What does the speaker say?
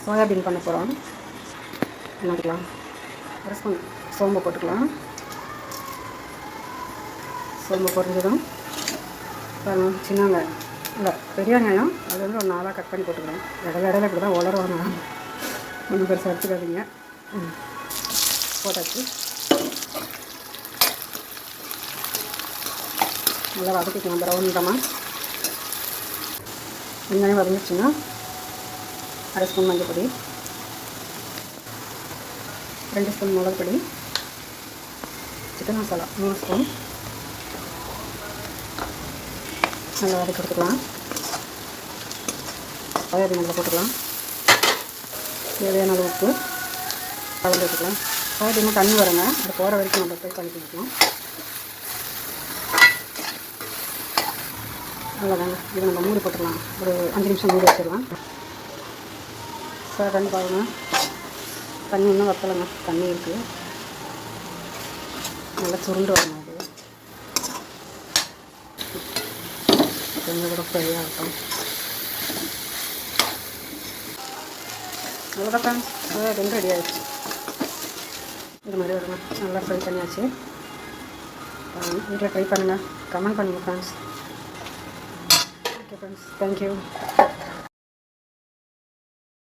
Soybean பண்ண போகிறோம். பண்ணிக்கலாம். அரை ஸ்பூன் சோம்பு போட்டுக்கலாம். சோம்பு பொரிஞ்சதும் சின்ன வெங்காயம் இல்லை பெரிய வெங்காயம் அது வந்து ஒரு 4 கட் பண்ணி போட்டுக்கிறேன். இடையில இப்படி தான் உலருவாங்க, ஒன்றும் பெருசாக எடுத்துக்காதீங்க. போட்டாச்சு. நல்லா வதக்கிக்கலாம். ப்ரௌன்டமாக வெங்காயம் வதங்கிச்சுன்னா அரை ஸ்பூன் மஞ்சள் பொடி, 2 ஸ்பூன் மிளகு பொடி, சிக்கன் மசாலா 3 ஸ்பூன் நல்லா வதக்கி எடுத்துக்கலாம். சோயாபீன் நல்லா போட்டுக்கலாம். தேவையான அளவு உப்பு கலந்து எடுத்துக்கலாம். சோயாபீன் தண்ணி வருங்க, அது போகிற வரைக்கும் நம்ம போய் கலக்கி வைக்கலாம். அவ்வளோதாங்க. இது நம்ம மூடி போட்டுக்கலாம். ஒரு 5 நிமிஷம் மூடி வச்சிடலாம். சார் தண்ணி பாருங்கள், தண்ணி இன்னும் வற்றலைங்க, தண்ணி இருக்குது. நல்லா சுருண்டு வரணும். அது கொஞ்சம் கூட ஃப்ரையாக இருக்கும். அவ்வளோதான் ஃப்ரெண்ட்ஸ், ரெடி ஆகிடுச்சு. இது மாதிரி வருங்க, நல்லா ஃப்ரை பண்ணியாச்சு. வீட்டில் ட்ரை பண்ணுங்கள், கமெண்ட் பண்ணுங்கள் ஃப்ரெண்ட்ஸ். Okay friends, thank you.